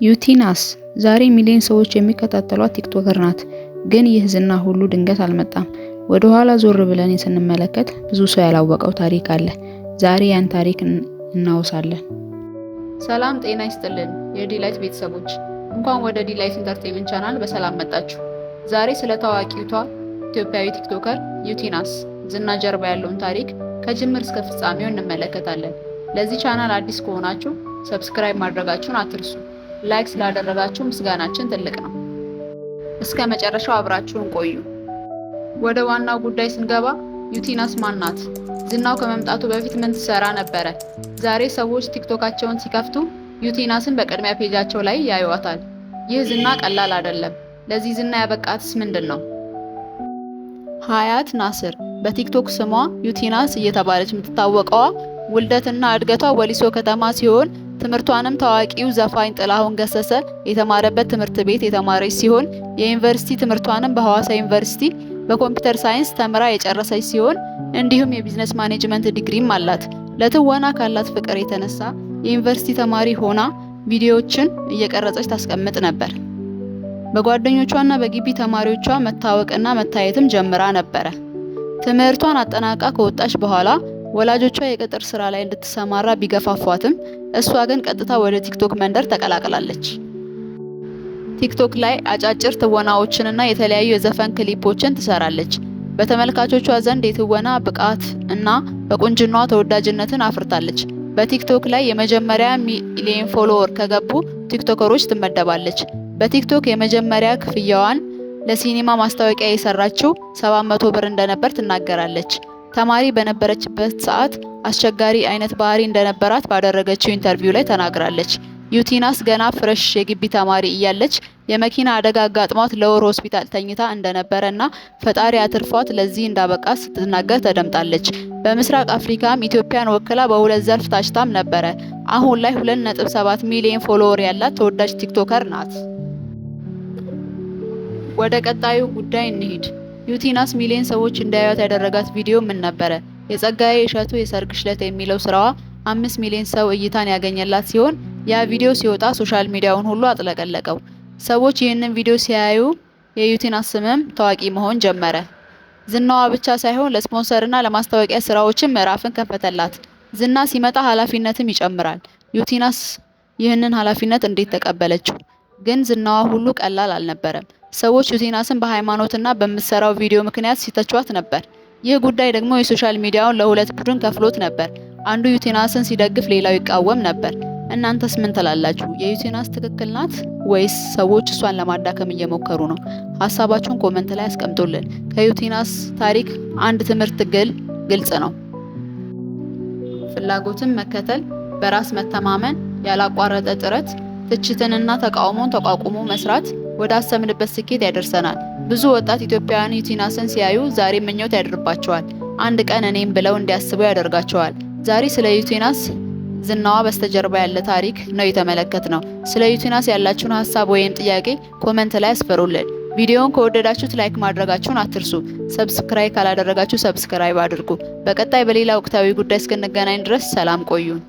ዩቲናስ ዛሬ ሚሊዮን ሰዎች የሚከታተሏት ቲክቶከር ናት። ግን ይህ ዝና ሁሉ ድንገት አልመጣም። ወደ ኋላ ዞር ብለን ስንመለከት ብዙ ሰው ያላወቀው ታሪክ አለ። ዛሬ ያን ታሪክ እናወሳለን። ሰላም ጤና ይስጥልን የዲላይት ቤተሰቦች፣ እንኳን ወደ ዲላይት ኢንተርቴይንመንት ቻናል በሰላም መጣችሁ። ዛሬ ስለ ታዋቂቷ ኢትዮጵያዊ ቲክቶከር ዩቲናስ ዝና ጀርባ ያለውን ታሪክ ከጅምር እስከ ፍጻሜው እንመለከታለን። ለዚህ ቻናል አዲስ ከሆናችሁ ሰብስክራይብ ማድረጋችሁን አትርሱ። ላይክ ስላደረጋችሁ ምስጋናችን ትልቅ ነው። እስከ መጨረሻው አብራችሁን ቆዩ። ወደ ዋናው ጉዳይ ስንገባ ዩቲናስ ማን ናት? ዝናው ከመምጣቱ በፊት ምን ትሰራ ነበረ? ዛሬ ሰዎች ቲክቶካቸውን ሲከፍቱ ዩቲናስን በቅድሚያ ፔጃቸው ላይ ያዩዋታል። ይህ ዝና ቀላል አይደለም። ለዚህ ዝና ያበቃትስ ምንድን ነው? ሀያት ናስር በቲክቶክ ስሟ ዩቲናስ እየተባለች የምትታወቀዋ ውልደትና እድገቷ ወሊሶ ከተማ ሲሆን ትምህርቷንም ታዋቂው ዘፋኝ ጥላሁን ገሰሰ የተማረበት ትምህርት ቤት የተማረች ሲሆን የዩኒቨርሲቲ ትምህርቷንም በሐዋሳ ዩኒቨርሲቲ በኮምፒውተር ሳይንስ ተምራ የጨረሰች ሲሆን እንዲሁም የቢዝነስ ማኔጅመንት ዲግሪም አላት። ለትወና ካላት ፍቅር የተነሳ የዩኒቨርሲቲ ተማሪ ሆና ቪዲዮዎችን እየቀረጸች ታስቀምጥ ነበር። በጓደኞቿና በግቢ ተማሪዎቿ መታወቅና መታየትም ጀምራ ነበረ። ትምህርቷን አጠናቃ ከወጣች በኋላ ወላጆቿ የቅጥር ስራ ላይ እንድትሰማራ ቢገፋፏትም እሷ ግን ቀጥታ ወደ ቲክቶክ መንደር ተቀላቅላለች። ቲክቶክ ላይ አጫጭር ትወናዎችንና የተለያዩ የዘፈን ክሊፖችን ትሰራለች። በተመልካቾቿ ዘንድ የትወና ብቃት እና በቁንጅናዋ ተወዳጅነትን አፍርታለች። በቲክቶክ ላይ የመጀመሪያ ሚሊዮን ፎሎወር ከገቡ ቲክቶከሮች ትመደባለች። በቲክቶክ የመጀመሪያ ክፍያዋን ለሲኒማ ማስታወቂያ የሰራችው 700 ብር እንደነበር ትናገራለች። ተማሪ በነበረችበት ሰዓት አስቸጋሪ አይነት ባህሪ እንደነበራት ባደረገችው ኢንተርቪው ላይ ተናግራለች። ዩቲናስ ገና ፍሬሽ የግቢ ተማሪ እያለች የመኪና አደጋ አጋጥሟት ለወር ሆስፒታል ተኝታ እንደነበረና ፈጣሪ አትርፏት ለዚህ እንዳበቃት ስትናገር ተደምጣለች። በምስራቅ አፍሪካም ኢትዮጵያን ወክላ በሁለት ዘርፍ ታጭታም ነበረ። አሁን ላይ 2.7 ሚሊዮን ፎሎወር ያላት ተወዳጅ ቲክቶከር ናት። ወደ ቀጣዩ ጉዳይ እንሂድ። ዩቲናስ ሚሊዮን ሰዎች እንዳያዩት ያደረጋት ቪዲዮ ምን ነበረ? የጸጋዬ እሸቱ የሰርግሽ ዕለት የሚለው ስራዋ 5 ሚሊዮን ሰው እይታን ያገኘላት ሲሆን ያ ቪዲዮ ሲወጣ ሶሻል ሚዲያውን ሁሉ አጥለቀለቀው። ሰዎች ይህንን ቪዲዮ ሲያዩ የዩቲናስ ስምም ታዋቂ መሆን ጀመረ። ዝናዋ ብቻ ሳይሆን ለስፖንሰርና ለማስታወቂያ ስራዎችም ምዕራፍን ከፈተላት። ዝና ሲመጣ ኃላፊነትም ይጨምራል። ዩቲናስ ይህንን ኃላፊነት እንዴት ተቀበለችው? ግን ዝናዋ ሁሉ ቀላል አልነበረም። ሰዎች ዩቲናስን በሃይማኖትና በምትሰራው ቪዲዮ ምክንያት ሲተቿት ነበር። ይህ ጉዳይ ደግሞ የሶሻል ሚዲያውን ለሁለት ቡድን ከፍሎት ነበር። አንዱ ዩቲናስን ሲደግፍ፣ ሌላው ይቃወም ነበር። እናንተስ ምን ትላላችሁ? የዩቲናስ ትክክል ናት ወይስ ሰዎች እሷን ለማዳከም እየሞከሩ ነው? ሀሳባችሁን ኮመንት ላይ አስቀምጡልን። ከዩቲናስ ታሪክ አንድ ትምህርት ግልጽ ነው። ፍላጎትን መከተል፣ በራስ መተማመን፣ ያላቋረጠ ጥረት፣ ትችትንና ተቃውሞን ተቋቁሞ መስራት ወደ አሰብንበት ስኬት ያደርሰናል። ብዙ ወጣት ኢትዮጵያውያን ዩቲናስን ሲያዩ ዛሬ ምኞት ያድርባቸዋል። አንድ ቀን እኔም ብለው እንዲያስቡ ያደርጋቸዋል። ዛሬ ስለ ዩቲናስ ዝናዋ በስተጀርባ ያለ ታሪክ ነው የተመለከትነው። ስለ ዩቲናስ ያላችሁን ሀሳብ ወይም ጥያቄ ኮመንት ላይ አስፈሩልን። ቪዲዮውን ከወደዳችሁት ላይክ ማድረጋችሁን አትርሱ። ሰብስክራይብ ካላደረጋችሁ ሰብስክራይብ አድርጉ። በቀጣይ በሌላ ወቅታዊ ጉዳይ እስክንገናኝ ድረስ ሰላም ቆዩን።